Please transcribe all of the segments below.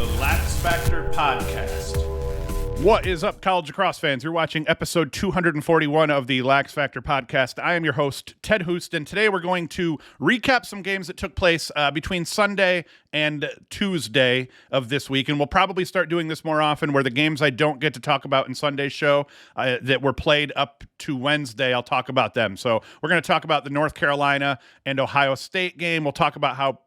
the LaxFactor podcast. What is up, college lacrosse fans? You're watching episode 241 of the LaxFactor podcast. I am your host, Ted Houston. Today we're going to recap some games that took place between Sunday and Tuesday of this week, and we'll probably start doing this more often, where the games I don't get to talk about in Sunday's show that were played up to Wednesday, I'll talk about them. So we're going to talk about the North Carolina and Ohio State game. We'll talk about how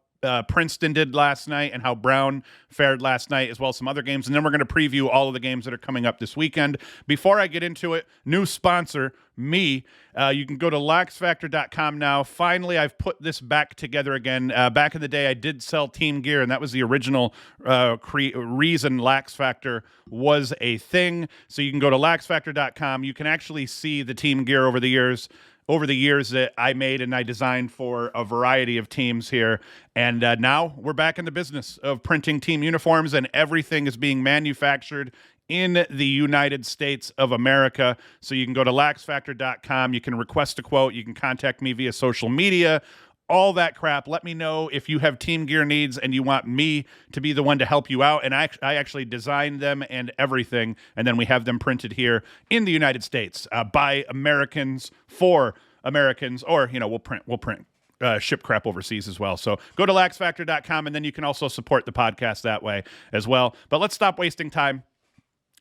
Princeton did last night and how Brown fared last night, as well as some other games. And then we're going to preview all of the games that are coming up this weekend. Before I get into it, new sponsor, me. You can go to LaxFactor.com now. Finally, I've put this back together again. Back in the day, I did sell team gear, and that was the original reason LaxFactor was a thing. So you can go to LaxFactor.com. You can actually see the team gear over the years that I made and I designed for a variety of teams here. And now we're back in the business of printing team uniforms, and everything is being manufactured in the United States of America. So you can go to LaxFactor.com. You can request a quote. You can contact me via social media, all that crap. Let me know if you have team gear needs and you want me to be the one to help you out. And I actually designed them and everything, and then we have them printed here in the United States by Americans for Americans, or we'll print ship crap overseas as well. So go to LaxFactor.com, and then you can also support the podcast that way as well. But let's stop wasting time.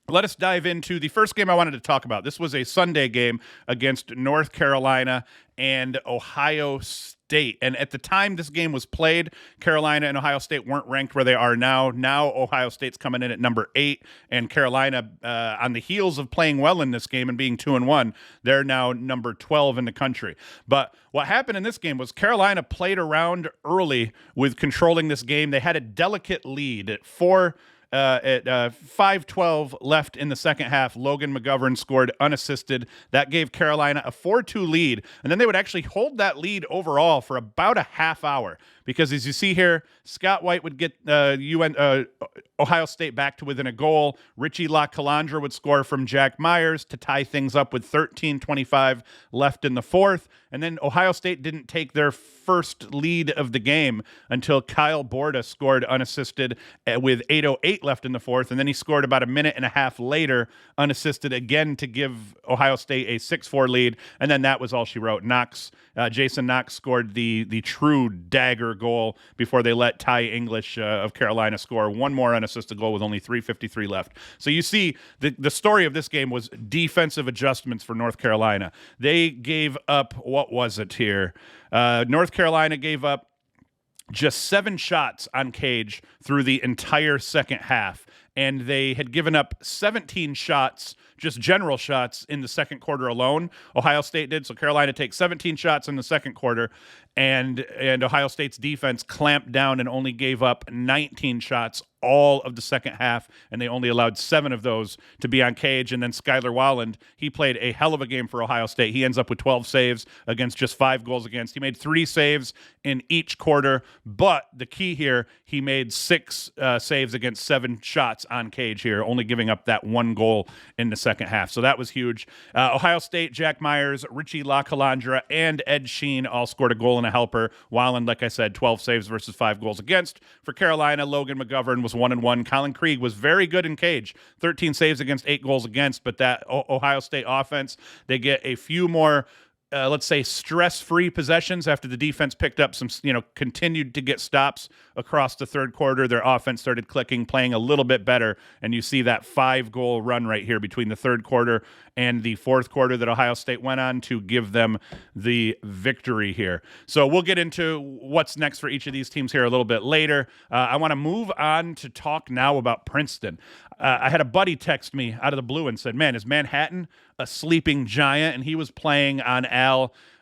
Let us dive into the first game I wanted to talk about. This was a Sunday game against North Carolina and Ohio State. And at the time this game was played, Carolina and Ohio State weren't ranked where they are now. Now Ohio State's coming in at number 8, and Carolina, on the heels of playing well in this game and being 2-1, they're now number 12 in the country. But what happened in this game was Carolina played around early with controlling this game. They had a delicate lead at 5:12 left in the second half. Logan McGovern scored unassisted. That gave Carolina a 4-2 lead, and then they would actually hold that lead overall for about a half hour, because as you see here, Scott White would get Ohio State back to within a goal. Richie LaCalandra would score from Jack Myers to tie things up with 13:25 left in the fourth. And then Ohio State didn't take their first lead of the game until Kyle Borda scored unassisted with 8:08 left in the fourth. And then he scored about a minute and a half later, unassisted again, to give Ohio State a 6-4 lead. And then that was all she wrote. Jason Knox scored the true dagger goal before they let Ty English of Carolina score one more unassisted goal with only 3:53 left. So you see, the story of this game was defensive adjustments for North Carolina. They gave up, what was it here? North Carolina gave up just 7 shots on cage through the entire second half, and they had given up 17 shots, just general shots, in the second quarter alone. Ohio State did. So Carolina takes 17 shots in the second quarter, and Ohio State's defense clamped down and only gave up 19 shots all of the second half, and they only allowed 7 of those to be on cage. And then Skylar Walland, he played a hell of a game for Ohio State. He ends up with 12 saves against just 5 goals against. He made 3 saves in each quarter, but the key here, he made 6 saves against 7 shots on cage here, only giving up that 1 goal in the second half. So that was huge. Ohio State, Jack Myers, Richie LaCalandra, and Ed Sheen all scored a goal and a helper. Walland, like I said, 12 saves versus 5 goals against. For Carolina, Logan McGovern was 1-1. Colin Krieg was very good in cage, 13 saves against 8 goals against. But that Ohio State offense, they get a few more, let's say, stress-free possessions after the defense picked up some, continued to get stops across the third quarter. Their offense started clicking, playing a little bit better, and you see that 5-goal run right here between the third quarter and the fourth quarter that Ohio State went on to give them the victory here. So we'll get into what's next for each of these teams here a little bit later. I want to move on to talk now about Princeton. I had a buddy text me out of the blue and said, man, is Manhattan a sleeping giant? And he was playing on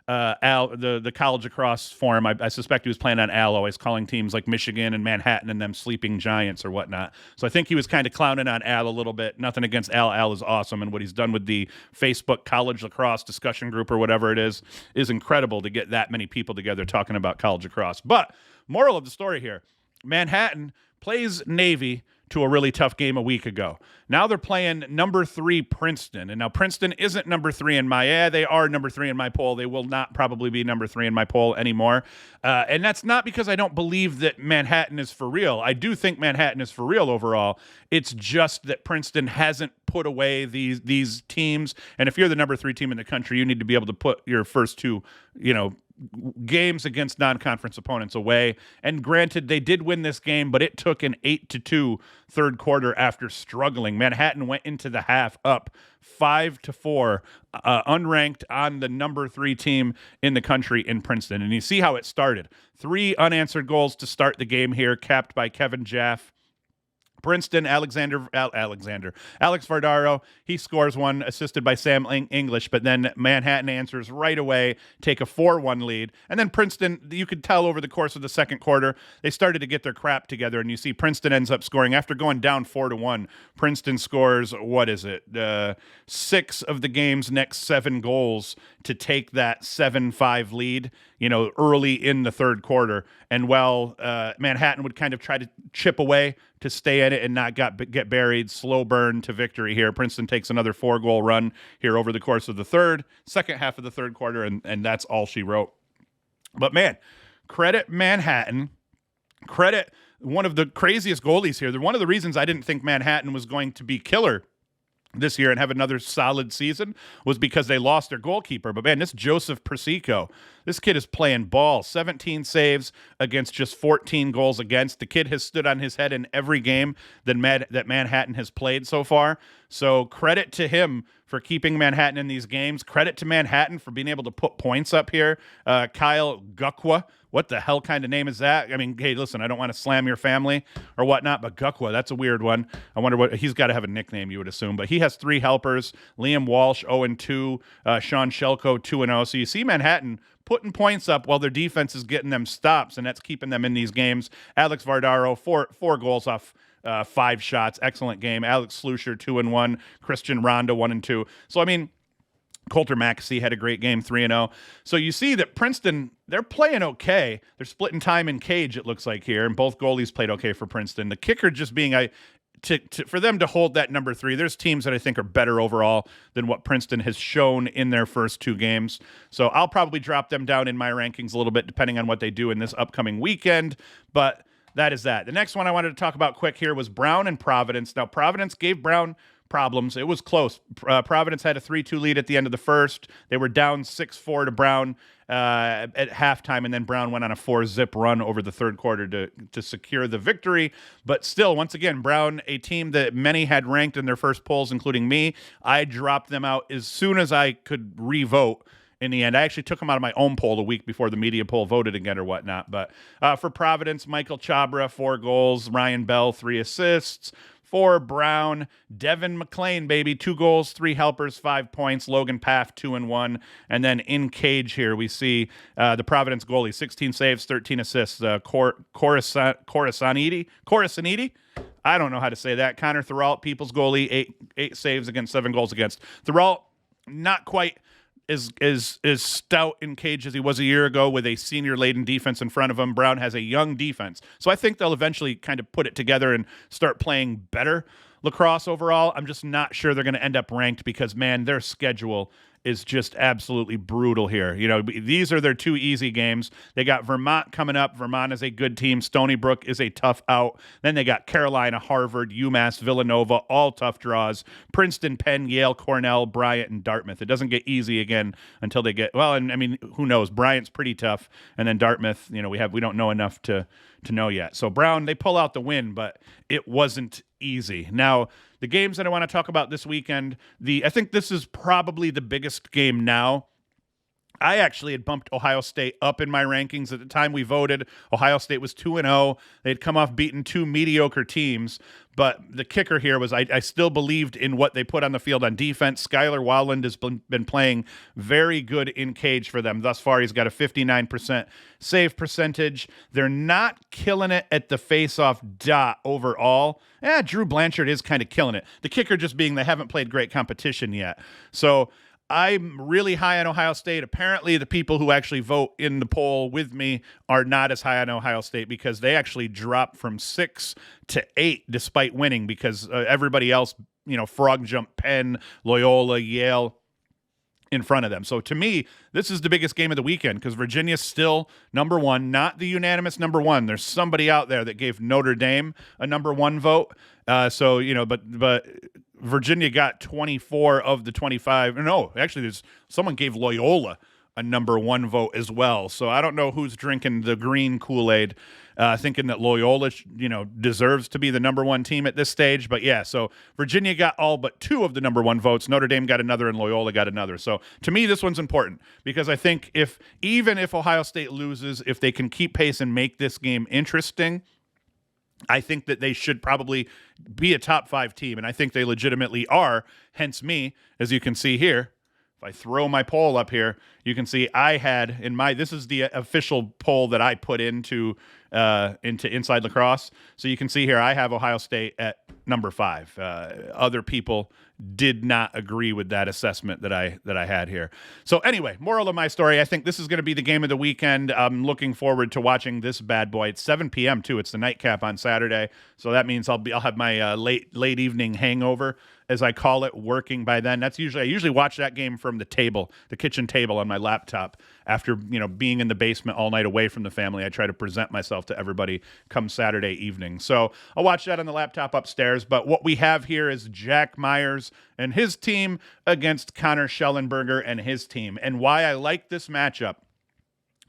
the college lacrosse forum. I suspect he was playing on Al, always calling teams like Michigan and Manhattan and them sleeping giants or whatnot. So I think he was kind of clowning on Al a little bit. Nothing against Al. Al is awesome, and what he's done with the Facebook college lacrosse discussion group or whatever it is incredible to get that many people together talking about college lacrosse. But moral of the story here, Manhattan plays Navy to a really tough game a week ago. Now they're playing number 3 Princeton. And now Princeton isn't number 3 in my, they are number 3 in my poll. They will not probably be number 3 in my poll anymore. And that's not because I don't believe that Manhattan is for real. I do think Manhattan is for real overall. It's just that Princeton hasn't put away these teams. And if you're the number 3 team in the country, you need to be able to put your first 2, games against non-conference opponents away. And granted, they did win this game, but it took an 8-2 third quarter after struggling. Manhattan went into the half up 5-4, unranked on the number 3 team in the country in Princeton. And you see how it started. 3 unanswered goals to start the game here, capped by Kevin Jaff. Princeton, Alex Vardaro, he scores one, assisted by Sam English, but then Manhattan answers right away, take a 4-1 lead. And then Princeton, you could tell over the course of the second quarter, they started to get their crap together, and you see Princeton ends up scoring. After going down 4-1, Princeton scores, 6 of the game's next 7 goals to take that 7-5 lead, early in the third quarter. And while Manhattan would kind of try to chip away to stay in it and not get buried, slow burn to victory here, Princeton takes another 4-goal run here over the course of the second half of the third quarter, and that's all she wrote. But man, credit Manhattan, credit one of the craziest goalies here. One of the reasons I didn't think Manhattan was going to be killer this year and have another solid season was because they lost their goalkeeper. But man, this Joseph Persico, this kid is playing ball. 17 saves against just 14 goals against. The kid has stood on his head in every game that Manhattan has played so far. So credit to him for keeping Manhattan in these games. Credit to Manhattan for being able to put points up here. Kyle Gukwa, what the hell kind of name is that? I mean, hey, listen, I don't want to slam your family or whatnot, but Gukwa, that's a weird one. I wonder what he's got to have a nickname, you would assume. But he has 3 helpers. Liam Walsh, 0-2. Sean Shelko, 2-0. So you see Manhattan putting points up while their defense is getting them stops, and that's keeping them in these games. Alex Vardaro, four goals off 5 shots. Excellent game. Alex Slusher, 2-1. Christian Ronda, 1-2. So, I mean, Coulter Maxey had a great game, 3-0. So you see that Princeton, they're playing okay. They're splitting time in cage, it looks like here, and both goalies played okay for Princeton. The kicker just being for them to hold that number 3. There's teams that I think are better overall than what Princeton has shown in their first 2 games. So I'll probably drop them down in my rankings a little bit depending on what they do in this upcoming weekend. But that is that. The next one I wanted to talk about quick here was Brown and Providence. Now, Providence gave Brown problems. It was close. Providence had a 3-2 lead at the end of the first. They were down 6-4 to Brown at halftime, and then Brown went on a 4-zip run over the third quarter to secure the victory. But still, once again, Brown, a team that many had ranked in their first polls, including me, I dropped them out as soon as I could re-vote. In the end, I actually took them out of my own poll a week before the media poll voted again or whatnot. But for Providence, Michael Chabra, 4 goals. Ryan Bell, 3 assists. For Brown, Devin McLean, baby, 2 goals, 3 helpers, 5 points. Logan Paff, 2-1. And then in cage here, we see the Providence goalie, 16 saves, 13 assists. Corasanidi? I don't know how to say that. Connor Thuralt, People's goalie, 8 saves against 7 goals against. Thuralt, not quite is stout in cage as he was a year ago with a senior-laden defense in front of him. Brown has a young defense. So I think they'll eventually kind of put it together and start playing better lacrosse overall. I'm just not sure they're going to end up ranked because, man, their schedule is just absolutely brutal here. These are their 2 easy games. They got Vermont coming up. Vermont is a good team. Stony Brook is a tough out. Then they got Carolina, Harvard, UMass, Villanova, all tough draws. Princeton, Penn, Yale, Cornell, Bryant, and Dartmouth. It doesn't get easy again until they get, and I mean, who knows? Bryant's pretty tough. And then Dartmouth, we don't know enough to know yet. So Brown, they pull out the win, but it wasn't easy. Now, the games that I want to talk about this weekend, I think this is probably the biggest game now. I actually had bumped Ohio State up in my rankings. At the time we voted, Ohio State was 2-0. They'd come off beating 2 mediocre teams. But the kicker here was I still believed in what they put on the field on defense. Skylar Walland has been playing very good in cage for them thus far. He's got a 59% save percentage. They're not killing it at the face-off dot overall. Drew Blanchard is kind of killing it. The kicker just being they haven't played great competition yet. So I'm really high on Ohio State. Apparently, the people who actually vote in the poll with me are not as high on Ohio State because they actually dropped from 6 to 8 despite winning because everybody else, frog jump Penn, Loyola, Yale in front of them. So to me, this is the biggest game of the weekend because Virginia's still number one, not the unanimous number one. There's somebody out there that gave Notre Dame a number one vote. But Virginia got 24 of the 25. No, actually, there's someone gave Loyola a number one vote as well. So I don't know who's drinking the green Kool-Aid, thinking that Loyola, deserves to be the number one team at this stage. But yeah, so Virginia got all but 2 of the number one votes. Notre Dame got another, and Loyola got another. So to me, this one's important because I think even if Ohio State loses, if they can keep pace and make this game interesting, I think that they should probably be a top 5 team, and I think they legitimately are. Hence me, as you can see here. If I throw my poll up here, you can see I had this is the official poll that I put into Inside Lacrosse. So you can see here I have Ohio State at number 5. Other people did not agree with that assessment that I had here. So anyway, moral of my story, I think this is going to be the game of the weekend. I'm looking forward to watching this bad boy. It's 7 p.m. too. It's the nightcap on Saturday. So that means I'll have my late evening hangover, as I call it, working by then. I usually watch that game from the kitchen table on my laptop after, being in the basement all night away from the family. I try to present myself to everybody come Saturday evening. So I'll watch that on the laptop upstairs. But what we have here is Jack Myers and his team against Connor Schellenberger and his team. And why I like this matchup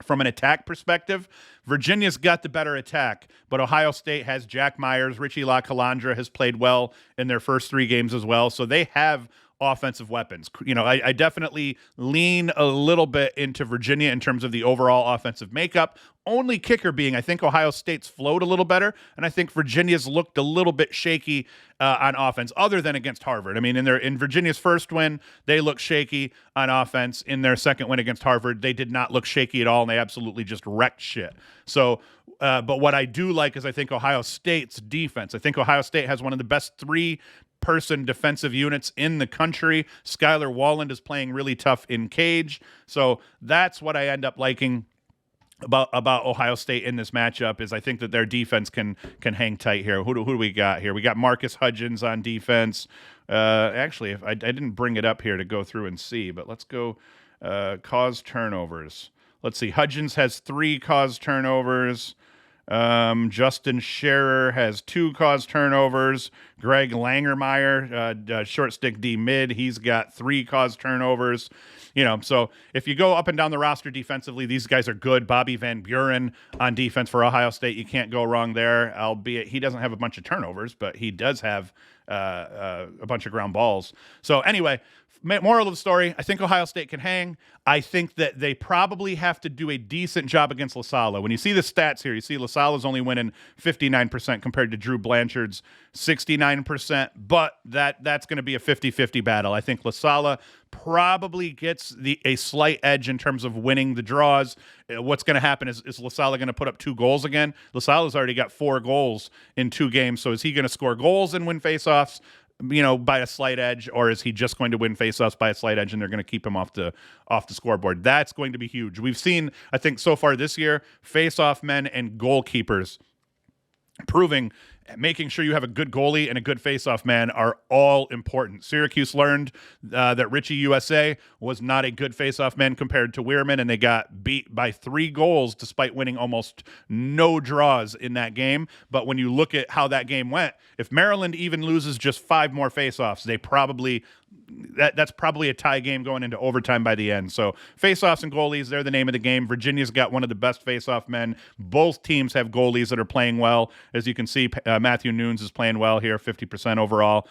from an attack perspective, Virginia's got the better attack, but Ohio State has Jack Myers. Richie LaCalandra has played well in their first 3 games as well. So they have offensive weapons. I definitely lean a little bit into Virginia in terms of the overall offensive makeup. Only kicker being, I think Ohio State's flowed a little better, and I think Virginia's looked a little bit shaky on offense, other than against Harvard. I mean, in Virginia's first win, they looked shaky on offense. In their second win against Harvard, they did not look shaky at all, and they absolutely just wrecked shit. So, but what I do like is I think Ohio State's defense. I think Ohio State has one of the best 3-person defensive units in the country. Skylar Walland is playing really tough in cage. So that's what I end up liking about Ohio State in this matchup is I think that their defense can hang tight here. Who do we got here? We got Marcus Hudgens on defense. Actually, if I didn't bring it up here to go through and see, but let's go caused turnovers. Let's see. Hudgens has 3 caused turnovers. Justin Scherer has 2 caused turnovers. Greg Langermeyer, short stick D mid, he's got 3 caused turnovers. So if you go up and down the roster defensively, these guys are good. Bobby Van Buren on defense for Ohio State, you can't go wrong there, albeit he doesn't have a bunch of turnovers, but he does have a bunch of ground balls. So anyway, moral of the story, I think Ohio State can hang. I think that they probably have to do a decent job against LaSalle. When you see the stats here, you see LaSalle's only winning 59% compared to Drew Blanchard's 69%, but that's going to be a 50-50 battle. I think LaSalle probably gets a slight edge in terms of winning the draws. What's going to happen is LaSalle going to put up 2 goals again? LaSalle's already got 4 goals in 2 games, so is he going to score goals and win faceoffs, by a slight edge, or is he just going to win faceoffs by a slight edge and they're going to keep him off the scoreboard? That's going to be huge. We've seen, I think, so far this year, faceoff men and goalkeepers making sure you have a good goalie and a good faceoff man are all important. Syracuse learned that Richie USA was not a good faceoff man compared to Weirman, and they got beat by 3 goals despite winning almost no draws in that game. But when you look at how that game went, if Maryland even loses just 5 more faceoffs, that's probably a tie game going into overtime by the end. So faceoffs and goalies, they're the name of the game. Virginia's got one of the best faceoff men. Both teams have goalies that are playing well. As you can see, Matthew Nunes is playing well here, 50% overall.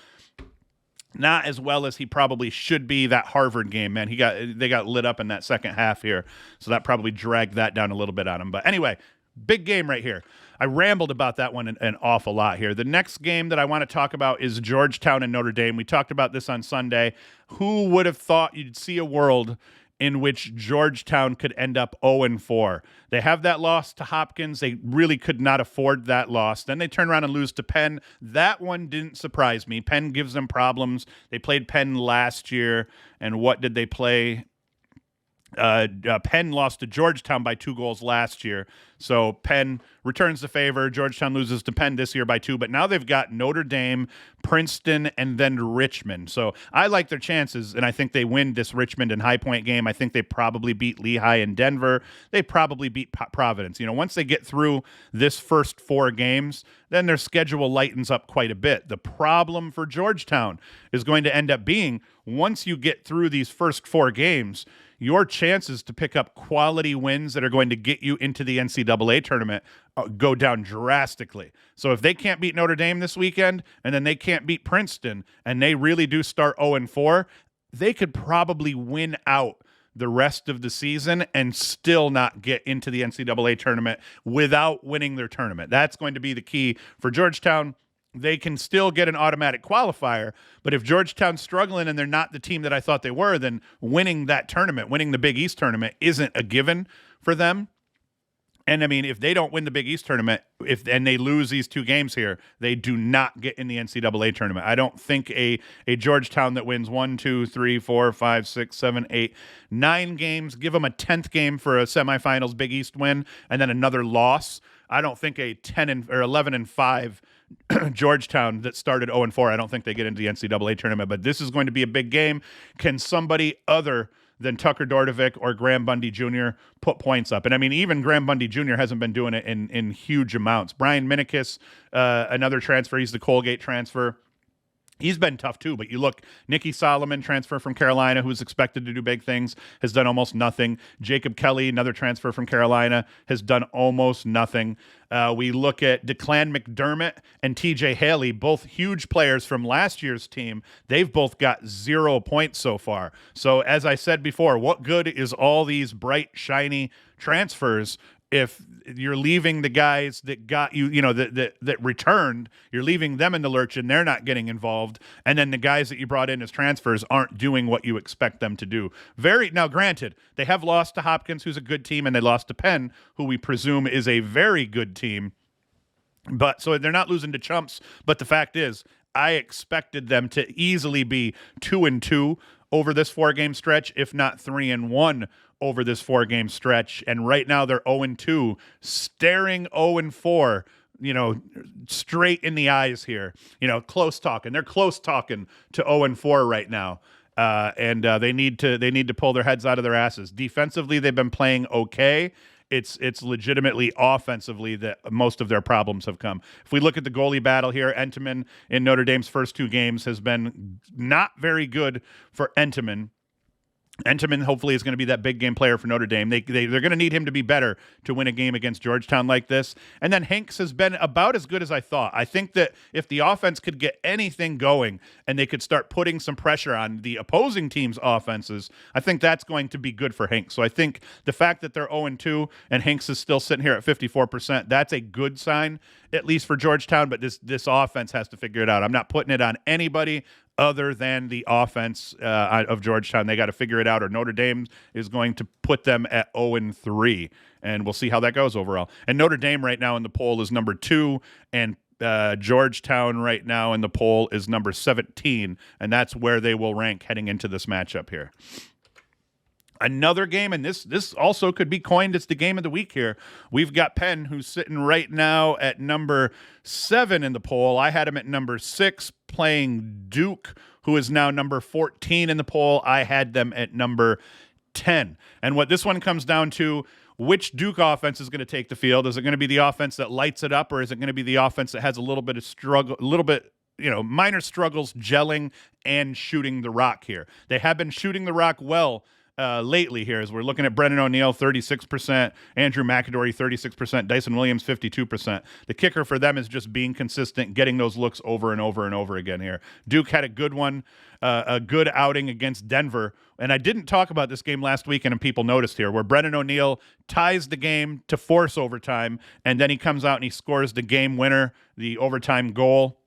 Not as well as he probably should be. That Harvard game, man, they got lit up in that second half here. So that probably dragged that down a little bit on him. But anyway, big game right here. I rambled about that one an awful lot here. The next game that I want to talk about is Georgetown and Notre Dame. We talked about this on Sunday. Who would have thought you'd see a world in which Georgetown could end up 0-4. They have that loss to Hopkins. They really could not afford that loss. Then they turn around and lose to Penn. That one didn't surprise me. Penn gives them problems. They played Penn last year, and what did they play? Penn lost to Georgetown by 2 goals last year. So Penn returns the favor. Georgetown loses to Penn this year by 2, but now they've got Notre Dame, Princeton, and then Richmond. So I like their chances, and I think they win this Richmond and High Point game. I think they probably beat Lehigh and Denver. They probably beat Providence. Once they get through this first 4 games, then their schedule lightens up quite a bit. The problem for Georgetown is going to end up being, once you get through these first 4 games, your chances to pick up quality wins that are going to get you into the NCAA tournament go down drastically. So if they can't beat Notre Dame this weekend, and then they can't beat Princeton, and they really do start 0-4, they could probably win out the rest of the season and still not get into the NCAA tournament without winning their tournament. That's going to be the key for Georgetown. They can still get an automatic qualifier, but if Georgetown's struggling and they're not the team that I thought they were, then winning that tournament, winning the Big East tournament, isn't a given for them. And I mean, if they don't win the Big East tournament, and they lose these 2 games here, they do not get in the NCAA tournament. I don't think a Georgetown that wins 1, 2, 3, 4, 5, 6, 7, 8, 9 games, give them a 10th game for a semifinals Big East win, and then another loss. I don't think a 11-5 Georgetown that started 0-4, I don't think they get into the NCAA tournament, but this is going to be a big game. Can somebody other than Tucker Dordevic or Graham Bundy Jr. put points up? And I mean, even Graham Bundy Jr. hasn't been doing it in huge amounts. Brian Minikis, another transfer, he's the Colgate transfer. He's been tough too, but you look, Nicky Solomon, transfer from Carolina, who's expected to do big things, has done almost nothing. Jacob Kelly, another transfer from Carolina, has done almost nothing. We look at Declan McDermott and TJ Haley, both huge players from last year's team. They've both got 0 points so far. So as I said before, what good is all these bright, shiny transfers if you're leaving the guys that got you, that returned, you're leaving them in the lurch and they're not getting involved, and then the guys that you brought in as transfers aren't doing what you expect them to do. Now, granted, they have lost to Hopkins, who's a good team, and they lost to Penn, who we presume is a very good team. But so they're not losing to chumps. But the fact is, I expected them to easily be 2-2 over this 4-game stretch, if not 3-1 over this 4-game stretch. And right now they're 0-2, staring 0-4, straight in the eyes here. Close talking. They're close talking to 0-4 right now. And they need to pull their heads out of their asses. Defensively, they've been playing okay. It's legitimately offensively that most of their problems have come. If we look at the goalie battle here, Entenmann in Notre Dame's first 2 games has been not very good for Entenmann. Entenmann hopefully is going to be that big game player for Notre Dame. They're going to need him to be better to win a game against Georgetown like this. And then Hanks has been about as good as I thought. I think that if the offense could get anything going and they could start putting some pressure on the opposing team's offenses, I think that's going to be good for Hanks. So I think the fact that they're 0-2 and Hanks is still sitting here at 54%, that's a good sign, at least for Georgetown. But this offense has to figure it out. I'm not putting it on anybody other than the offense of Georgetown. They got to figure it out, or Notre Dame is going to put them at 0-3, and we'll see how that goes overall. And Notre Dame right now in the poll is number 2, and Georgetown right now in the poll is number 17, and that's where they will rank heading into this matchup here. Another game, and this also could be coined as the game of the week here. We've got Penn, who's sitting right now at number 7 in the poll. I had him at number 6, playing Duke, who is now number 14 in the poll. I had them at number 10. And what this one comes down to, which Duke offense is going to take the field? Is it going to be the offense that lights it up, or is it going to be the offense that has a little bit of struggle, minor struggles gelling and shooting the rock here? They have been shooting the rock well lately here, as we're looking at Brennan O'Neill, 36%, Andrew McAdory, 36%, Dyson Williams, 52%. The kicker for them is just being consistent, getting those looks over and over and over again here. Duke had a good one, a good outing against Denver. And I didn't talk about this game last weekend, and people noticed here, where Brennan O'Neill ties the game to force overtime, and then he comes out and he scores the game winner, the overtime goal.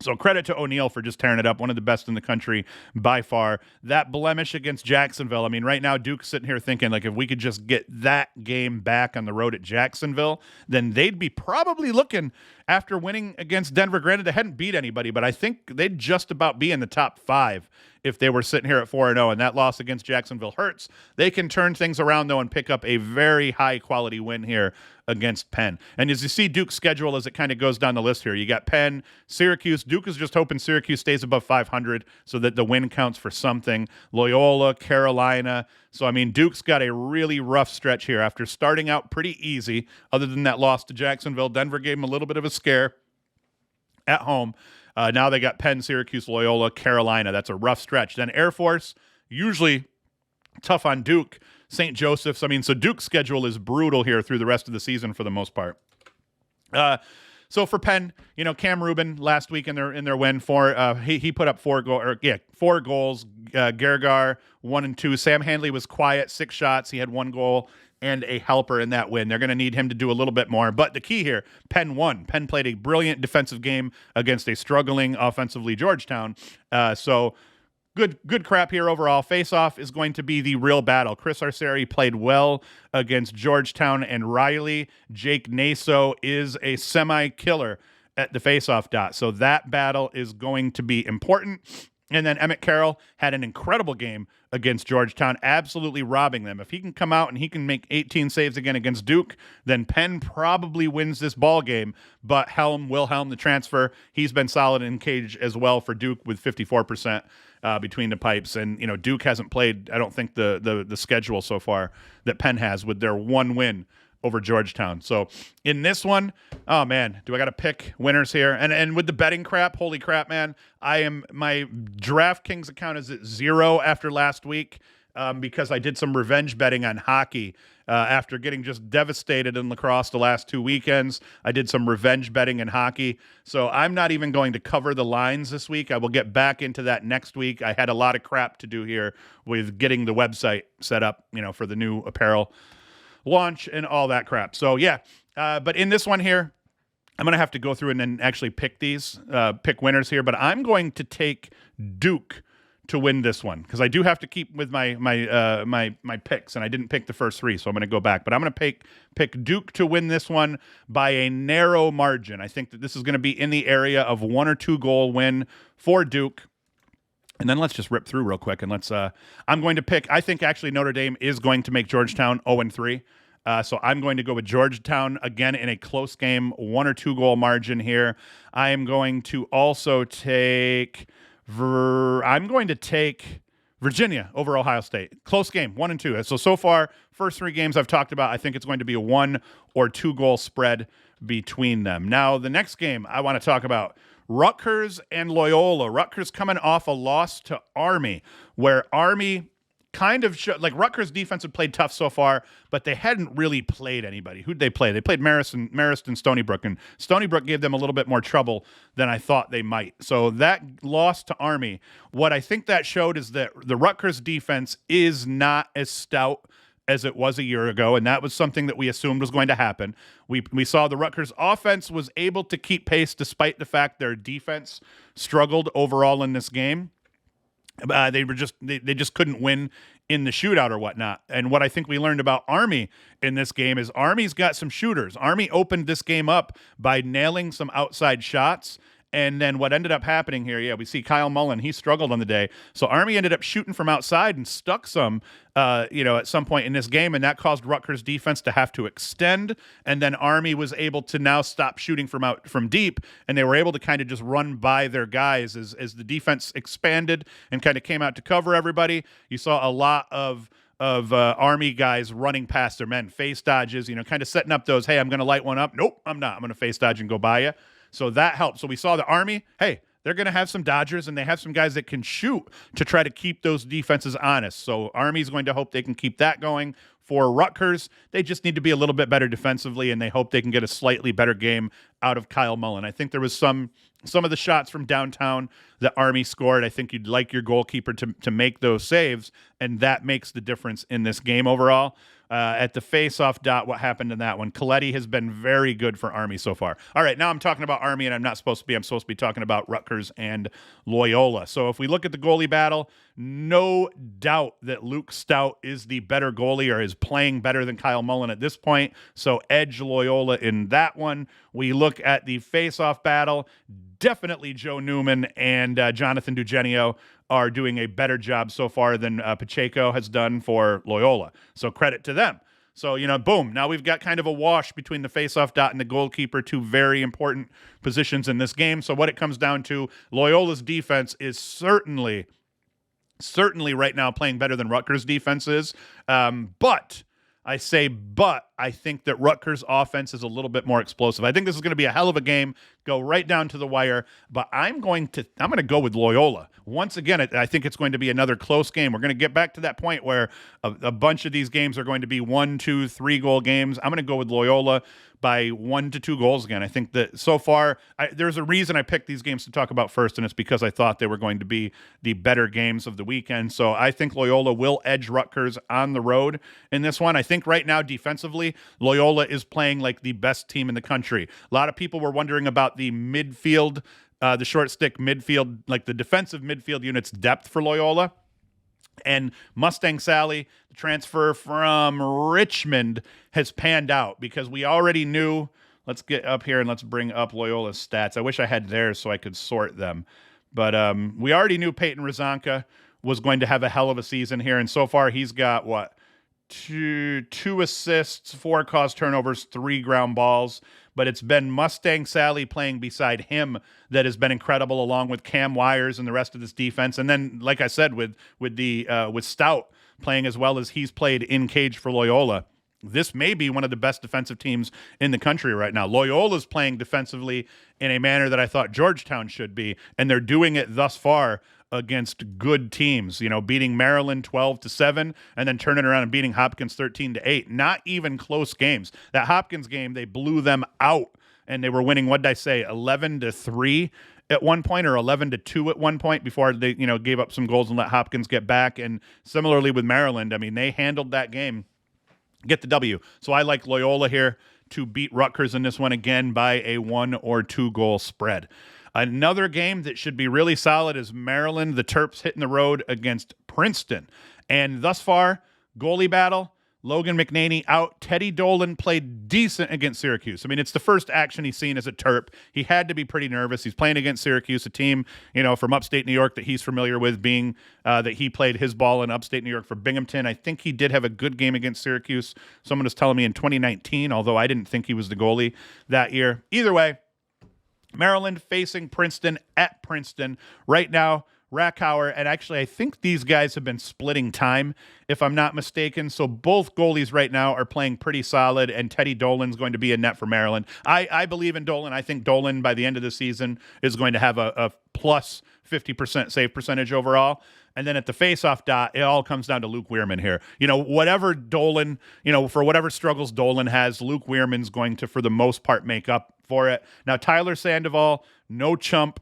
So credit to O'Neal for just tearing it up. One of the best in the country by far. That blemish against Jacksonville. I mean, right now Duke's sitting here thinking, like, if we could just get that game back on the road at Jacksonville, then they'd be probably looking after winning against Denver. Granted, they hadn't beat anybody, but I think they'd just about be in the top 5 if they were sitting here at 4-0, and that loss against Jacksonville hurts. They can turn things around, though, and pick up a very high-quality win here against Penn. And as you see Duke's schedule as it kind of goes down the list here, you got Penn, Syracuse. Duke is just hoping Syracuse stays above 500 so that the win counts for something. Loyola, Carolina. So, I mean, Duke's got a really rough stretch here after starting out pretty easy, other than that loss to Jacksonville. Denver gave them a little bit of a scare at home. Now they got Penn, Syracuse, Loyola, Carolina. That's a rough stretch. Then Air Force, usually tough on Duke. St. Joseph's. I mean, so Duke's schedule is brutal here through the rest of the season for the most part. So for Penn, Cam Rubin last week in their win, he put up 4 goals. Gergar 1 and 2. Sam Handley was quiet, 6 shots. He had 1 goal and a helper in that win. They're going to need him to do a little bit more. But the key here, Penn won. Penn played a brilliant defensive game against a struggling offensively Georgetown. So good crap here overall. Face-off is going to be the real battle. Chris Arceri played well against Georgetown and Riley. Jake Naso is a semi-killer at the face-off dot. So that battle is going to be important. And then Emmett Carroll had an incredible game against Georgetown, absolutely robbing them. If he can come out and he can make 18 saves again against Duke, then Penn probably wins this ball game. But Wilhelm, the transfer, he's been solid in cage as well for Duke with 54% between the pipes. And, Duke hasn't played, I don't think, the schedule so far that Penn has with their 1 win over Georgetown. So in this one, oh man, do I got to pick winners here? And with the betting crap, holy crap, man, my DraftKings account is at 0 after last week because I did some revenge betting on hockey after getting just devastated in lacrosse the last 2 weekends. I did some revenge betting in hockey. So I'm not even going to cover the lines this week. I will get back into that next week. I had a lot of crap to do here with getting the website set up, for the new apparel launch and all that crap. So yeah, but in this one here, I'm going to have to go through and then actually pick pick winners here, but I'm going to take Duke to win this one because I do have to keep with my picks, and I didn't pick the first 3, so I'm going to go back, but I'm going to pick Duke to win this one by a narrow margin. I think that this is going to be in the area of 1 or 2 goal win for Duke. And then let's just rip through real quick, and I'm going to pick, I think actually Notre Dame is going to make Georgetown 0-3. So I'm going to go with Georgetown again in a close game, 1 or 2 goal margin here. I am going to also take Virginia over Ohio State. Close game, 1 and 2. So far, first 3 games I've talked about, I think it's going to be a 1 or 2 goal spread between them. Now, the next game I want to talk about, Rutgers and Loyola. Rutgers coming off a loss to Army, where Army kind of Rutgers defense had played tough so far, but they hadn't really played anybody. Who'd they play? They played Marist, Stony Brook, and Stony Brook gave them a little bit more trouble than I thought they might. So that loss to Army, what I think that showed is that the Rutgers defense is not as stout as it was a year ago, and that was something that we assumed was going to happen. We saw the Rutgers offense was able to keep pace despite the fact their defense struggled overall in this game. They just couldn't win in the shootout or whatnot. And what I think we learned about Army in this game is Army's got some shooters. Army opened this game up by nailing some outside shots. And then what ended up happening here, we see Kyle Mullen, he struggled on the day. So Army ended up shooting from outside and stuck some, at some point in this game, and that caused Rutgers defense to have to extend. And then Army was able to now stop shooting from deep, and they were able to kind of just run by their guys as the defense expanded and kind of came out to cover everybody. You saw a lot of Army guys running past their men, face dodges, kind of setting up those, hey, I'm going to light one up. Nope, I'm not. I'm going to face dodge and go by you. So that helped. So we saw the Army, hey, they're going to have some dodgers, and they have some guys that can shoot to try to keep those defenses honest. So Army's going to hope they can keep that going. For Rutgers, they just need to be a little bit better defensively, and they hope they can get a slightly better game out of Kyle Mullen. I think there was some of the shots from downtown that Army scored. I think you'd like your goalkeeper to make those saves, and that makes the difference in this game overall. At the face-off dot, what happened in that one? Coletti has been very good for Army so far. All right, now I'm talking about Army, and I'm not supposed to be. I'm supposed to be talking about Rutgers and Loyola. So if we look at the goalie battle, no doubt that Luke Stout is the better goalie or is playing better than Kyle Mullen at this point. So edge Loyola in that one. We look at the face-off battle. Definitely Joe Newman and Jonathan Dugenio are doing a better job so far than Pacheco has done for Loyola. So credit to them. So, boom. Now we've got kind of a wash between the faceoff dot and the goalkeeper, two very important positions in this game. So what it comes down to, Loyola's defense is certainly right now playing better than Rutgers' defense is. But I think that Rutgers' offense is a little bit more explosive. I think this is going to be a hell of a game, go right down to the wire, but I'm going to go with Loyola. Once again, I think it's going to be another close game. We're going to get back to that point where a bunch of these games are going to be 1, 2, 3 goal games. I'm going to go with Loyola by 1 to 2 goals again. I think that so far, there's a reason I picked these games to talk about first, and it's because I thought they were going to be the better games of the weekend. So I think Loyola will edge Rutgers on the road in this one. I think right now, defensively, Loyola is playing like the best team in the country. A lot of people were wondering about the midfield, the short stick midfield, like the defensive midfield unit's depth for Loyola. And Mustang Sally, the transfer from Richmond, has panned out because we already knew. Let's get up here and let's bring up Loyola's stats. I wish I had theirs so I could sort them. But we already knew Peyton Razanka was going to have a hell of a season here. And so far he's got, two assists, 4 caused turnovers, 3 ground balls. But it's been Mustang Sally playing beside him that has been incredible, along with Cam Wires and the rest of this defense. And then, like I said, with Stout playing as well as he's played in cage for Loyola, this may be one of the best defensive teams in the country right now. Loyola's playing defensively in a manner that I thought Georgetown should be, and they're doing it thus far against good teams, beating Maryland 12-7 and then turning around and beating Hopkins 13-8. Not even close games. That Hopkins game, they blew them out and they were winning, 11-3 at one point or 11-2 at one point before they, gave up some goals and let Hopkins get back. And similarly with Maryland, they handled that game, get the W. So I like Loyola here to beat Rutgers in this one again by a 1 or 2 goal spread. Another game that should be really solid is Maryland, the Terps hitting the road against Princeton. And thus far, goalie battle, Logan McNaney out. Teddy Dolan played decent against Syracuse. It's the first action he's seen as a Terp. He had to be pretty nervous. He's playing against Syracuse, a team, from upstate New York that he's familiar with, being that he played his ball in upstate New York for Binghamton. I think he did have a good game against Syracuse. Someone was telling me in 2019, although I didn't think he was the goalie that year. Either way, Maryland facing Princeton at Princeton. Right now, Rackauer, and actually I think these guys have been splitting time, if I'm not mistaken. So both goalies right now are playing pretty solid, and Teddy Dolan's going to be in net for Maryland. I believe in Dolan. I think Dolan, by the end of the season, is going to have a plus 50% save percentage overall. And then at the faceoff dot, it all comes down to Luke Weirman here. Whatever Dolan, for whatever struggles Dolan has, Luke Weirman's going to, for the most part, make up for it. Now, Tyler Sandoval, no chump.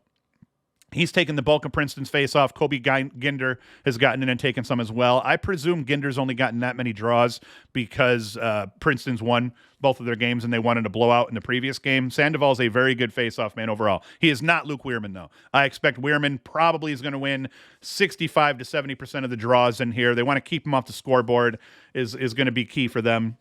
He's taken the bulk of Princeton's face-off. Kobe Ginder has gotten in and taken some as well. I presume Ginder's only gotten that many draws because Princeton's won both of their games and they wanted a blowout in the previous game. Sandoval's a very good face-off man overall. He is not Luke Weirman, though. I expect Weirman probably is going to win 65 to 70% of the draws in here. They want to keep him off the scoreboard is going to be key for them.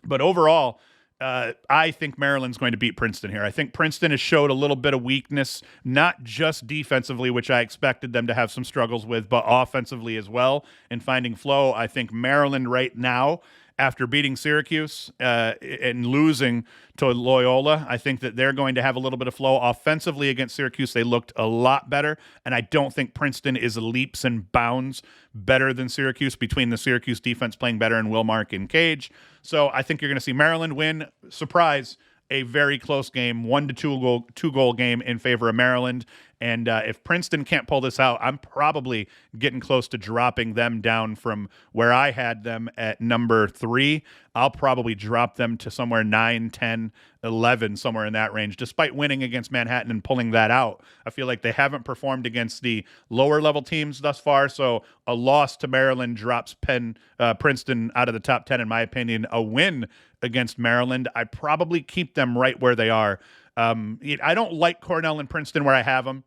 But overall, I think Maryland's going to beat Princeton here. I think Princeton has showed a little bit of weakness, not just defensively, which I expected them to have some struggles with, but offensively as well in finding flow. I think Maryland right now, after beating Syracuse and losing to Loyola, I think that they're going to have a little bit of flow. Offensively against Syracuse, they looked a lot better, and I don't think Princeton is leaps and bounds better than Syracuse, between the Syracuse defense playing better and Wilmark in cage. So I think you're going to see Maryland win. Surprise, a very close game, 1 to 2 goal game in favor of Maryland. And if Princeton can't pull this out, I'm probably getting close to dropping them down from where I had them at number 3. I'll probably drop them to somewhere 9, 10, 11, somewhere in that range, despite winning against Manhattan and pulling that out. I feel like they haven't performed against the lower level teams thus far, so a loss to Maryland drops Princeton out of the top 10, in my opinion. A win against Maryland, I probably keep them right where they are. I don't like Cornell and Princeton where I have them.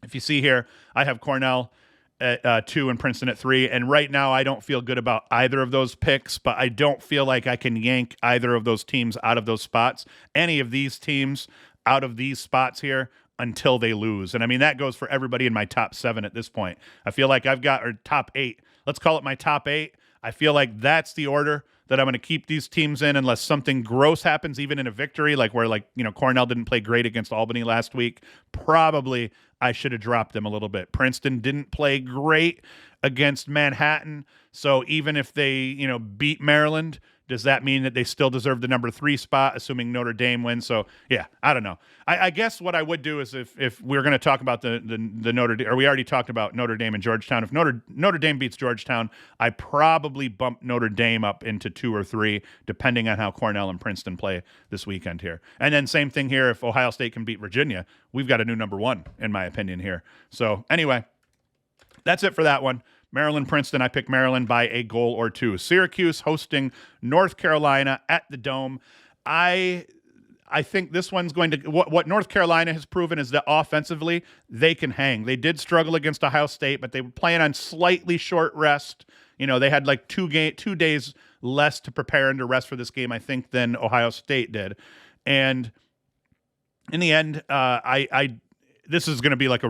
If you see here, I have Cornell at 2 and Princeton at 3. And right now, I don't feel good about either of those picks, but I don't feel like I can yank either of those teams out of those spots, any of these teams out of these spots here, until they lose. And I mean, that goes for everybody in my top 7 at this point. I feel like I've got, or top 8. Let's call it my top 8. I feel like that's the order that I'm going to keep these teams in unless something gross happens, even in a victory, like where, Cornell didn't play great against Albany last week. Probably I should have dropped them a little bit. Princeton didn't play great against Manhattan. So even if they, beat Maryland, does that mean that they still deserve the number 3 spot, assuming Notre Dame wins? So, yeah, I don't know. I guess what I would do is if we're going to talk about the Notre Dame, or we already talked about Notre Dame and Georgetown. If Notre Dame beats Georgetown, I probably bump Notre Dame up into 2 or 3, depending on how Cornell and Princeton play this weekend here. And then same thing here. If Ohio State can beat Virginia, we've got a new number 1, in my opinion here. So anyway, that's it for that one. Maryland, Princeton, I pick Maryland by a goal or 2. Syracuse hosting North Carolina at the Dome. I think this one's going to, what North Carolina has proven is that offensively, they can hang. They did struggle against Ohio State, but they were playing on slightly short rest. They had like 2 days less to prepare and to rest for this game, I think, than Ohio State did. And in the end, this is going to be like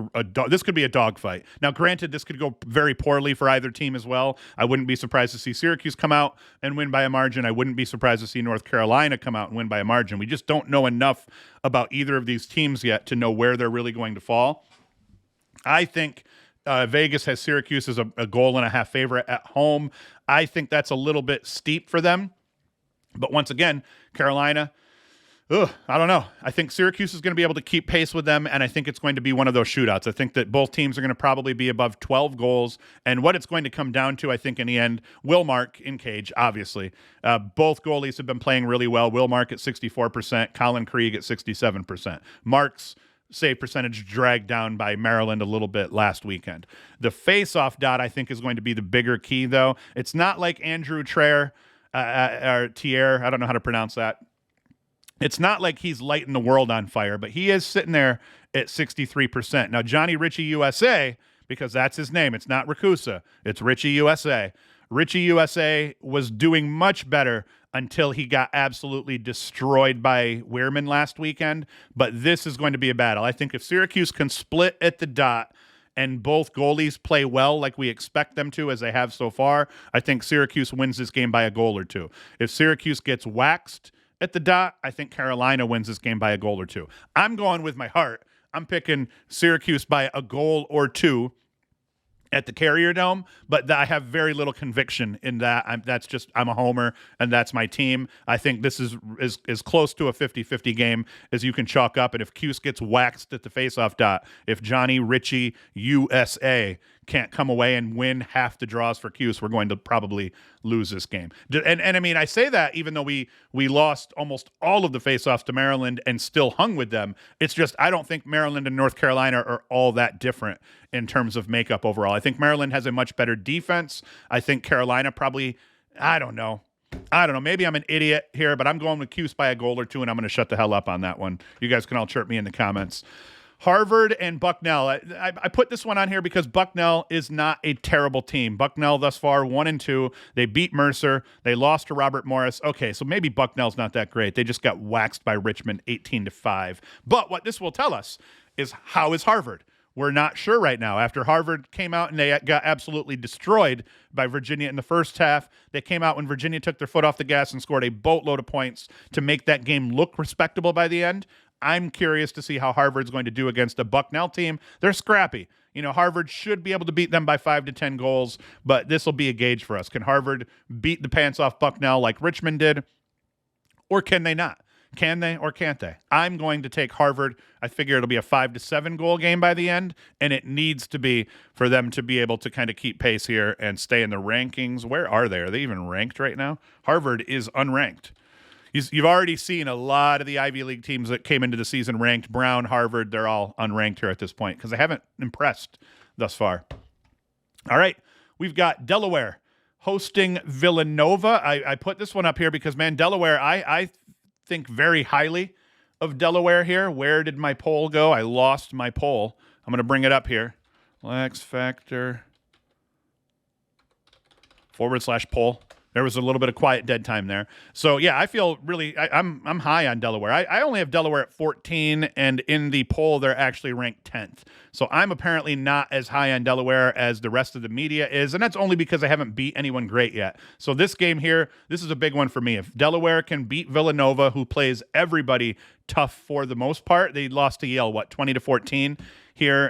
this could be a dogfight. Now, granted, this could go very poorly for either team as well. I wouldn't be surprised to see Syracuse come out and win by a margin. I wouldn't be surprised to see North Carolina come out and win by a margin. We just don't know enough about either of these teams yet to know where they're really going to fall. I think Vegas has Syracuse as a 1.5-goal favorite at home. I think that's a little bit steep for them. But once again, Carolina, I don't know. I think Syracuse is going to be able to keep pace with them, and I think it's going to be one of those shootouts. I think that both teams are going to probably be above 12 goals, and what it's going to come down to, I think, in the end, Will Mark in cage, obviously. Both goalies have been playing really well. Will Mark at 64%, Colin Krieg at 67%. Mark's save percentage dragged down by Maryland a little bit last weekend. The face-off dot, I think, is going to be the bigger key, though. It's not like Andrew Trier, or Thier, I don't know how to pronounce that. It's not like he's lighting the world on fire, but he is sitting there at 63%. Now, Johnny Ritchie USA, because that's his name, it's not Rakusa, it's Ritchie USA. Ritchie USA was doing much better until he got absolutely destroyed by Wehrman last weekend, but this is going to be a battle. I think if Syracuse can split at the dot and both goalies play well like we expect them to, as they have so far, I think Syracuse wins this game by a goal or 2. If Syracuse gets waxed at the dot, I think Carolina wins this game by a goal or 2. I'm going with my heart. I'm picking Syracuse by a goal or 2 at the Carrier Dome, but I have very little conviction in that. I'm a homer, and that's my team. I think this is as close to a 50-50 game as you can chalk up, and if Cuse gets waxed at the faceoff dot, if Johnny Ritchie USA can't come away and win half the draws for Cuse, we're going to probably lose this game. And I mean, I say that even though we lost almost all of the faceoffs to Maryland and still hung with them. It's just I don't think Maryland and North Carolina are all that different in terms of makeup overall. I think Maryland has a much better defense. I think Carolina probably, I don't know. Maybe I'm an idiot here, but I'm going with Cuse by a goal or 2, and I'm going to shut the hell up on that one. You guys can all chirp me in the comments. Harvard and Bucknell. I put this one on here because Bucknell is not a terrible team. Bucknell thus far 1-2. They beat Mercer. They lost to Robert Morris. Okay, so maybe Bucknell's not that great. They just got waxed by Richmond 18-5. But what this will tell us is how is Harvard? We're not sure right now. After Harvard came out and they got absolutely destroyed by Virginia in the first half, they came out when Virginia took their foot off the gas and scored a boatload of points to make that game look respectable by the end. I'm curious to see how Harvard's going to do against a Bucknell team. They're scrappy. Harvard should be able to beat them by 5 to 10 goals, but this will be a gauge for us. Can Harvard beat the pants off Bucknell like Richmond did, or can they not? Can they or can't they? I'm going to take Harvard. I figure it'll be a 5-7 goal game by the end, and it needs to be for them to be able to kind of keep pace here and stay in the rankings. Where are they? Are they even ranked right now? Harvard is unranked. You've already seen a lot of the Ivy League teams that came into the season ranked. Brown, Harvard, they're all unranked here at this point because they haven't impressed thus far. All right, we've got Delaware hosting Villanova. I put this one up here because, man, Delaware, I think very highly of Delaware here. Where did my poll go? I lost my poll. I'm going to bring it up here. LaxFactor /poll. There was a little bit of quiet dead time there. So, yeah, I feel really I'm high on Delaware. I only have Delaware at 14, and in the poll, they're actually ranked 10th. So I'm apparently not as high on Delaware as the rest of the media is, and that's only because I haven't beat anyone great yet. So this game here, this is a big one for me. If Delaware can beat Villanova, who plays everybody tough for the most part, they lost to Yale, 20-14 here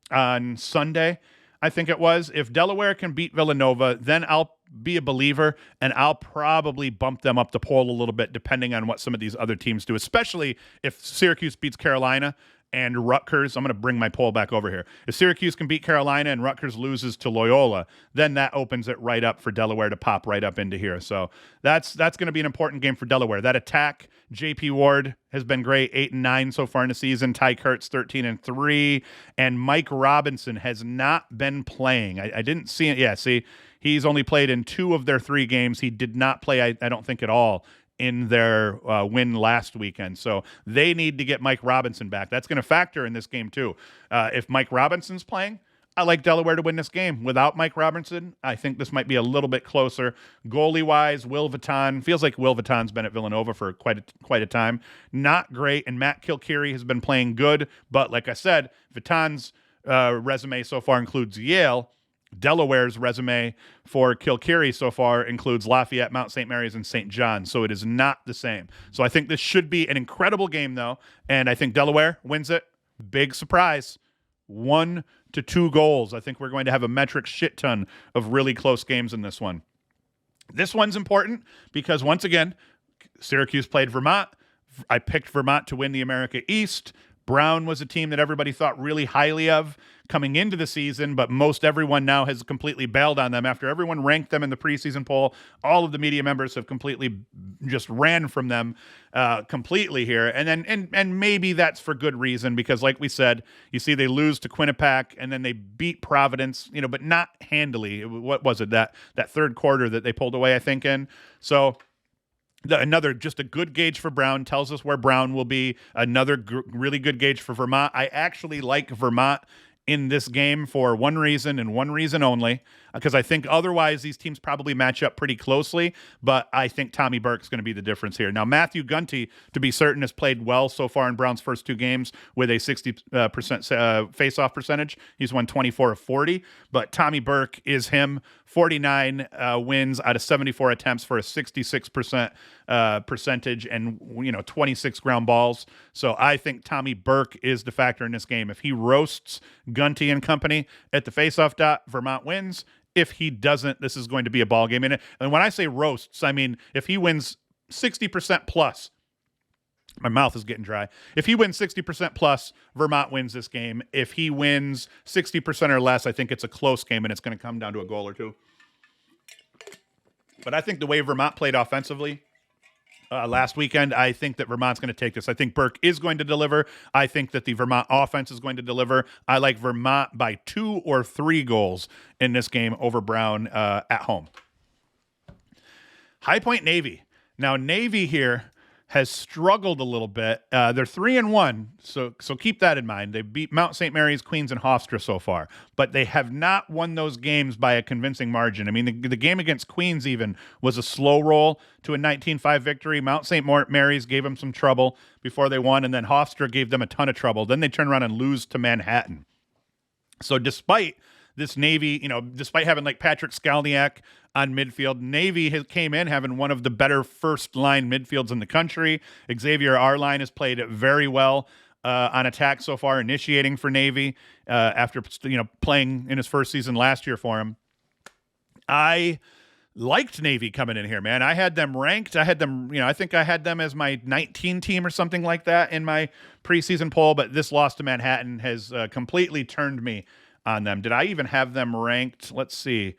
on Sunday, I think it was. If Delaware can beat Villanova, then I'll be a believer, and I'll probably bump them up the poll a little bit depending on what some of these other teams do, especially if Syracuse beats Carolina and Rutgers. I'm going to bring my poll back over here. If Syracuse can beat Carolina and Rutgers loses to Loyola, then that opens it right up for Delaware to pop right up into here. So that's going to be an important game for Delaware. That attack, J.P. Ward has been great, 8-9 so far in the season. Ty Kurtz, 13-3. And Mike Robinson has not been playing. I didn't see it. Yeah, see, he's only played in 2 of their 3 games. He did not play, I don't think, at all in their win last weekend. So they need to get Mike Robinson back. That's going to factor in this game too. If Mike Robinson's playing, I like Delaware to win this game. Without Mike Robinson, I think this might be a little bit closer. Goalie-wise, Will Vuitton. Feels like Will Vuitton's been at Villanova for quite a time. Not great, and Matt Kilkeary has been playing good. But like I said, Vuitton's resume so far includes Yale. Delaware's resume for Kilkeary so far includes Lafayette, Mount St. Mary's, and St. John, so it is not the same. So I think this should be an incredible game, though, and I think Delaware wins it. Big surprise. 1-2 goals. I think we're going to have a metric shit ton of really close games in this one. This one's important because, once again, Syracuse played Vermont. I picked Vermont to win the America East. Brown was a team that everybody thought really highly of coming into the season, but most everyone now has completely bailed on them after everyone ranked them in the preseason poll. All of the media members have completely just ran from them completely here. And maybe that's for good reason because, like we said, you see they lose to Quinnipiac and then they beat Providence, but not handily. What was it, that third quarter that they pulled away, I think, in? So another just a good gauge for Brown, tells us where Brown will be. Another really good gauge for Vermont. I actually like Vermont in this game for one reason and one reason only, because I think otherwise these teams probably match up pretty closely, but I think Tommy Burke's going to be the difference here. Now, Matthew Gunty, to be certain, has played well so far in Brown's first 2 games with a 60% face-off percentage. He's won 24 of 40, but Tommy Burke is him. 49 wins out of 74 attempts for a 66% percentage and 26 ground balls. So I think Tommy Burke is the factor in this game. If he roasts Gunty and company at the faceoff dot, Vermont wins. If he doesn't, this is going to be a ball game. And when I say roasts, I mean if he wins 60% plus. My mouth is getting dry. If he wins 60% plus, Vermont wins this game. If he wins 60% or less, I think it's a close game, and it's going to come down to a goal or 2. But I think the way Vermont played offensively last weekend, I think that Vermont's going to take this. I think Burke is going to deliver. I think that the Vermont offense is going to deliver. I like Vermont by 2 or 3 goals in this game over Brown at home. High Point Navy. Now, Navy here has struggled a little bit. They're 3-1, so keep that in mind. They beat Mount St. Mary's, Queens, and Hofstra so far, but they have not won those games by a convincing margin. I mean, the game against Queens even was a slow roll to a 19-5 victory. Mount St. Mary's gave them some trouble before they won, and then Hofstra gave them a ton of trouble. Then they turn around and lose to Manhattan. So despite this Navy, despite having like Patrick Skalniak on midfield, Navy came in having one of the better first-line midfields in the country. Xavier Arline has played very well on attack so far, initiating for Navy after playing in his first season last year for him. I liked Navy coming in here, man. I had them ranked. I had them, I think I had them as my 19 team or something like that in my preseason poll, but this loss to Manhattan has completely turned me on them. Did I even have them ranked? Let's see.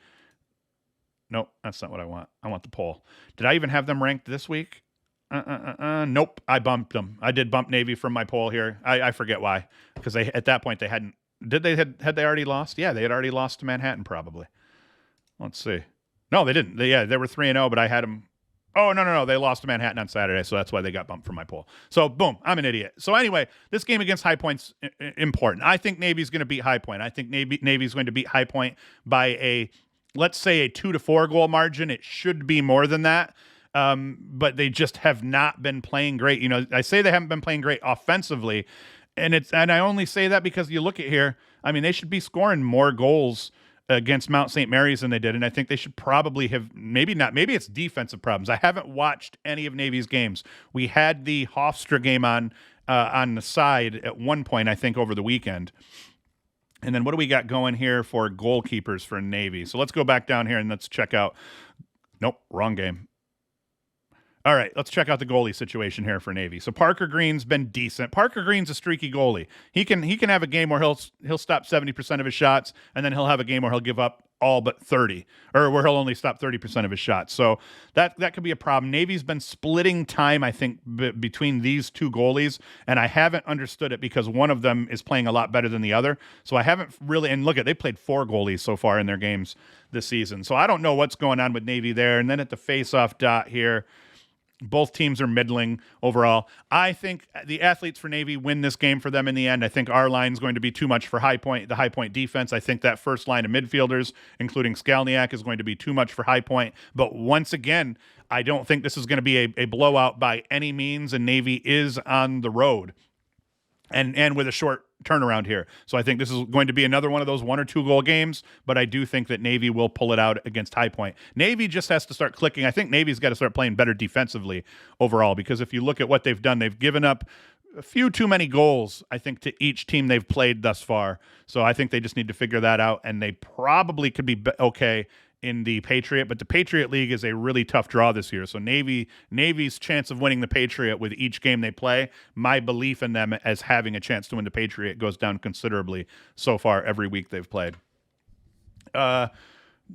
Nope, that's not what I want. I want the poll. Did I even have them ranked this week? Nope, I bumped them. I did bump Navy from my poll here. I forget why, because at that point they hadn't. Had they already lost? Yeah, they had already lost to Manhattan probably. Let's see. No, they didn't. They were 3-0, but I had them. Oh, no. They lost to Manhattan on Saturday, so that's why they got bumped from my poll. So, boom, I'm an idiot. So, anyway, this game against High Point's important. I think Navy's going to beat High Point. I think Navy's going to beat High Point by let's say a 2 to 4 goal margin. It should be more than that, but they just have not been playing great. I say they haven't been playing great offensively, and I only say that because you look at here. I mean, they should be scoring more goals against Mount St. Mary's than they did, and I think they should probably have, maybe not, maybe it's defensive problems. I haven't watched any of Navy's games. We had the Hofstra game on the side at one point, I think, over the weekend. And then what do we got going here for goalkeepers for Navy? So let's go back down here and let's check out. Nope, wrong game. All right, let's check out the goalie situation here for Navy. So Parker Green's been decent. Parker Green's a streaky goalie. He can have a game where he'll stop 70% of his shots, and then he'll have a game where he'll give up all but 30, or where he'll only stop 30% of his shots. So that could be a problem. Navy's been splitting time, I think, between these two goalies, and I haven't understood it because one of them is playing a lot better than the other. So I haven't really, and look, they played 4 goalies so far in their games this season. So I don't know what's going on with Navy there. And then at the face-off dot here, both teams are middling overall. I think the athletes for Navy win this game for them in the end. I think our line's going to be too much for the High Point defense. I think that first line of midfielders, including Skalniak, is going to be too much for High Point. But once again, I don't think this is going to be a blowout by any means, and Navy is on the road and with a short turnaround here. So I think this is going to be another one of those 1 or 2 goal games, but I do think that Navy will pull it out against High Point. Navy just has to start clicking. I think Navy's got to start playing better defensively overall, because if you look at what they've done, they've given up a few too many goals, I think, to each team they've played thus far. So I think they just need to figure that out, and they probably could be okay in the Patriot, but the Patriot League is a really tough draw this year. So Navy's chance of winning the Patriot with each game they play, my belief in them as having a chance to win the Patriot goes down considerably so far every week they've played. No,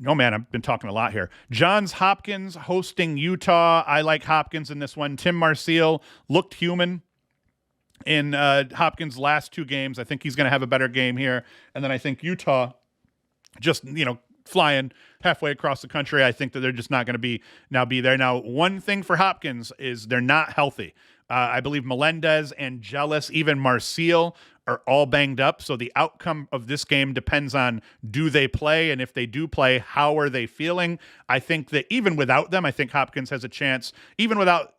man, I've been talking a lot here. Johns Hopkins hosting Utah. I like Hopkins in this one. Tim Marcial looked human in Hopkins' last 2 games. I think he's going to have a better game here. And then I think Utah just, flying halfway across the country. I think that they're just not going to be there. Now, one thing for Hopkins is they're not healthy. I believe Melendez, Angelis, even Marcial are all banged up. So the outcome of this game depends on, do they play? And if they do play, how are they feeling? I think that even without them, I think Hopkins has a chance. Even without,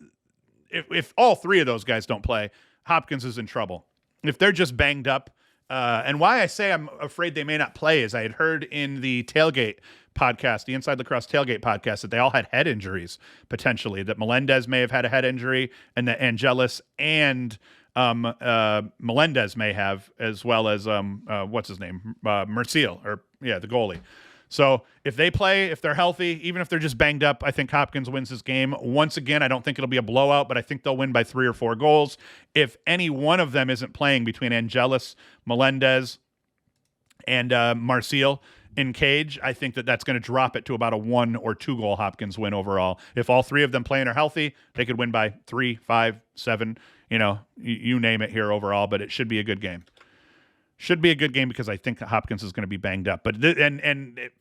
if all 3 of those guys don't play, Hopkins is in trouble. If they're just banged up, and why I say I'm afraid they may not play is I had heard in the tailgate podcast, the Inside Lacrosse tailgate podcast, that they all had head injuries, potentially, that Melendez may have had a head injury, and that Angelis and Melendez may have, as well as, what's his name? Marcial, the goalie. So if they play, if they're healthy, even if they're just banged up, I think Hopkins wins this game. Once again, I don't think it'll be a blowout, but I think they'll win by 3 or 4 goals. If any one of them isn't playing between Angelis, Melendez, and Marcial in cage, I think that that's going to drop it to about a 1 or 2 goal Hopkins win overall. If all 3 of them playing are healthy, they could win by 3, 5, 7, you name it here overall, but it should be a good game. Should be a good game because I think Hopkins is going to be banged up. But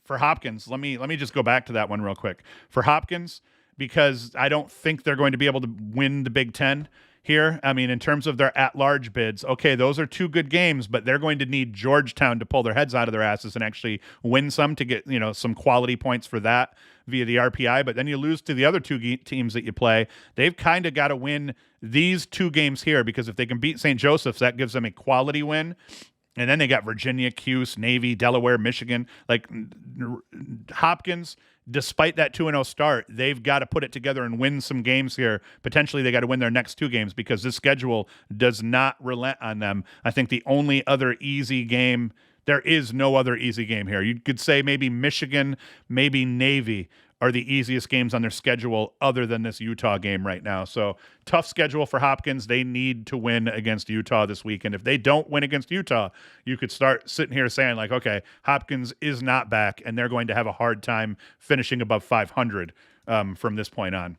for Hopkins, let me just go back to that one real quick. For Hopkins, because I don't think they're going to be able to win the Big Ten here. I mean, in terms of their at-large bids, okay, those are 2 good games, but they're going to need Georgetown to pull their heads out of their asses and actually win some to get some quality points for that via the RPI. But then you lose to the other 2 teams that you play. They've kind of got to win these 2 games here, because if they can beat St. Joseph's, that gives them a quality win. And then they got Virginia, Cuse, Navy, Delaware, Michigan. Like Hopkins, despite that 2-0 start, they've got to put it together and win some games here. Potentially they got to win their next 2 games, because this schedule does not relent on them. I think the only other easy game, there is no other easy game here. You could say maybe Michigan, maybe Navy are the easiest games on their schedule other than this Utah game right now. So tough schedule for Hopkins. They need to win against Utah this weekend. If they don't win against Utah, you could start sitting here saying like, okay, Hopkins is not back and they're going to have a hard time finishing above 500 from this point on.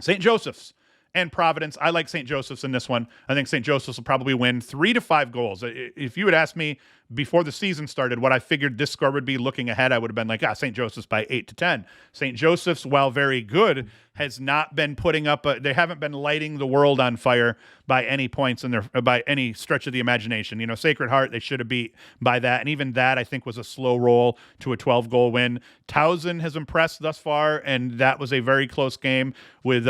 St. Joseph's and Providence. I like St. Joseph's in this one. I think St. Joseph's will probably win 3 to 5 goals. If you had asked me before the season started what I figured this score would be looking ahead, I would have been like, St. Joseph's by 8 to 10. St. Joseph's, while very good, has not been putting up they haven't been lighting the world on fire by any points in by any stretch of the imagination. Sacred Heart, they should have beat by that. And even that, I think, was a slow roll to a 12-goal win. Towson has impressed thus far, and that was a very close game with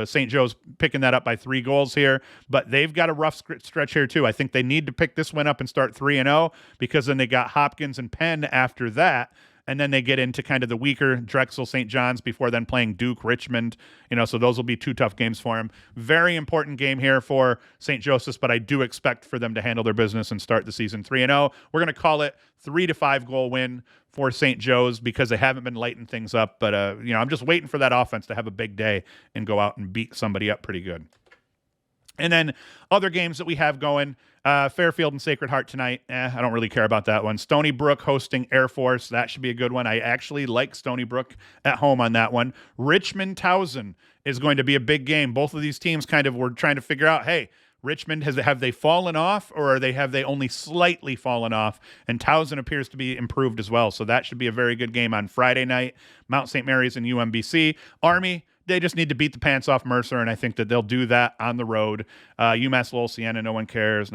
St. Joe's picking that up by 3 goals here. But they've got a rough stretch here, too. I think they need to pick this one up and start 3-0 because then they got Hopkins and Penn after that. And then they get into kind of the weaker Drexel, St. John's before then playing Duke, Richmond. So those will be 2 tough games for them. Very important game here for St. Joseph's, but I do expect for them to handle their business and start the season 3-0. We're going to call it 3 to 5 goal win for St. Joe's because they haven't been lighting things up. But, I'm just waiting for that offense to have a big day and go out and beat somebody up pretty good. And then other games that we have going, Fairfield and Sacred Heart tonight. I don't really care about that one. Stony Brook hosting Air Force. That should be a good one. I actually like Stony Brook at home on that one. Richmond Towson is going to be a big game. Both of these teams kind of were trying to figure out, hey, Richmond, have they fallen off or have they only slightly fallen off? And Towson appears to be improved as well. So that should be a very good game on Friday night. Mount St. Mary's and UMBC. Army, they just need to beat the pants off Mercer, and I think that they'll do that on the road. UMass Lowell Siena, no one cares.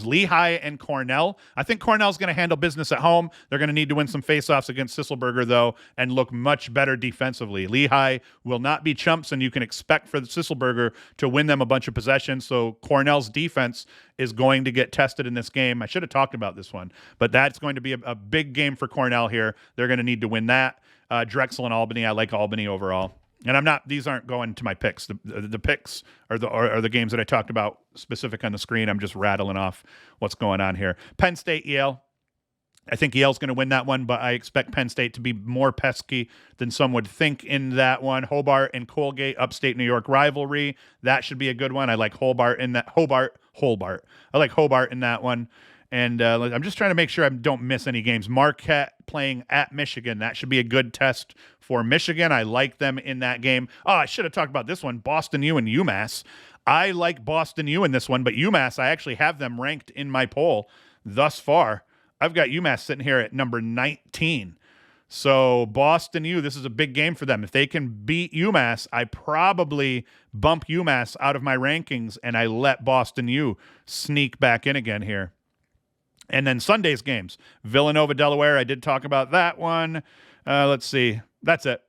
Lehigh and Cornell. I think Cornell's going to handle business at home. They're going to need to win some faceoffs against Sisselberger, though, and look much better defensively. Lehigh will not be chumps, and you can expect for the Sisselberger to win them a bunch of possessions, so Cornell's defense is going to get tested in this game. I should have talked about this one, but that's going to be a big game for Cornell here. They're going to need to win that. Drexel and Albany, I like Albany overall. And these aren't going to my picks. The picks are the games that I talked about specific on the screen. I'm just rattling off what's going on here. Penn State, Yale. I think Yale's going to win that one, but I expect Penn State to be more pesky than some would think in that one. Hobart and Colgate, upstate New York rivalry. That should be a good one. I like Hobart in that. Hobart. I like Hobart in that one. And I'm just trying to make sure I don't miss any games. Marquette playing at Michigan. That should be a good test for Michigan. I like them in that game. Oh, I should have talked about this one. Boston U and UMass. I like Boston U in this one, but UMass, I actually have them ranked in my poll thus far. I've got UMass sitting here at number 19. So Boston U, this is a big game for them. If they can beat UMass, I probably bump UMass out of my rankings and I let Boston U sneak back in again here. And then Sunday's games. Villanova, Delaware. I did talk about that one. Let's see. That's it.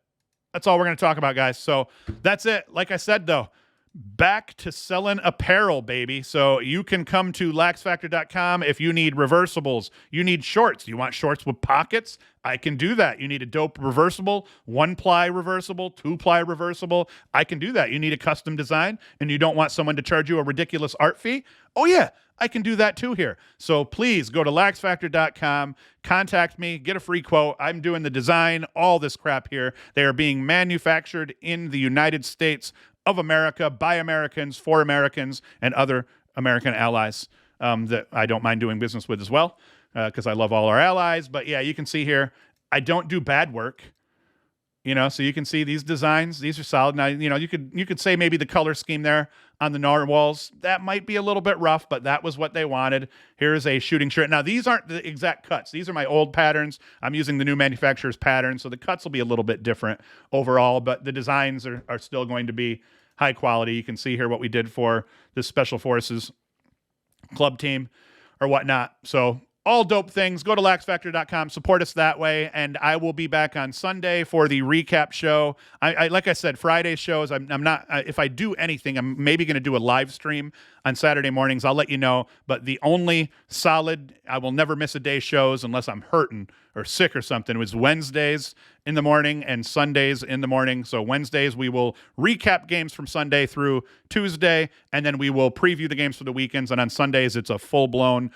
That's all we're going to talk about, guys. So that's it. Like I said, though, back to selling apparel, baby. So you can come to LaxFactor.com if you need reversibles. You need shorts. You want shorts with pockets? I can do that. You need a dope reversible, 1-ply reversible, 2-ply reversible. I can do that. You need a custom design and you don't want someone to charge you a ridiculous art fee? Oh, yeah. I can do that too here. So please go to LaxFactor.com, contact me, get a free quote. I'm doing the design, all this crap here. They are being manufactured in the United States of America by Americans, for Americans, and other American allies that I don't mind doing business with as well because I love all our allies. But yeah, you can see here, I don't do bad work. So you can see these designs. These are solid. Now, you could say maybe the color scheme there on the narwhals, that might be a little bit rough, but that was what they wanted. Here's a shooting shirt. Now, these aren't the exact cuts. These are my old patterns. I'm using the new manufacturer's pattern, so the cuts will be a little bit different overall, but the designs are still going to be high quality. You can see here what we did for the Special Forces club team or whatnot. So all dope things. Go to LaxFactor.com. Support us that way. And I will be back on Sunday for the recap show. I like I said, Friday shows, I'm not, if I do anything, I'm maybe going to do a live stream on Saturday mornings. I'll let you know. But the only solid, I will never miss a day shows unless I'm hurting or sick or something. It was Wednesdays in the morning and Sundays in the morning. So Wednesdays we will recap games from Sunday through Tuesday, and then we will preview the games for the weekends. And on Sundays, it's a full-blown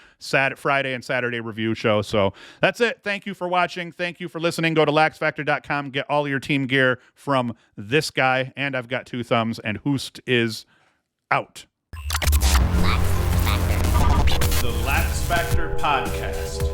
Friday and Saturday review show. So that's it. Thank you for watching. Thank you for listening. Go to LaxFactor.com. Get all your team gear from this guy. And I've got 2 thumbs, and Hoost is out. The LaxFactor Podcast.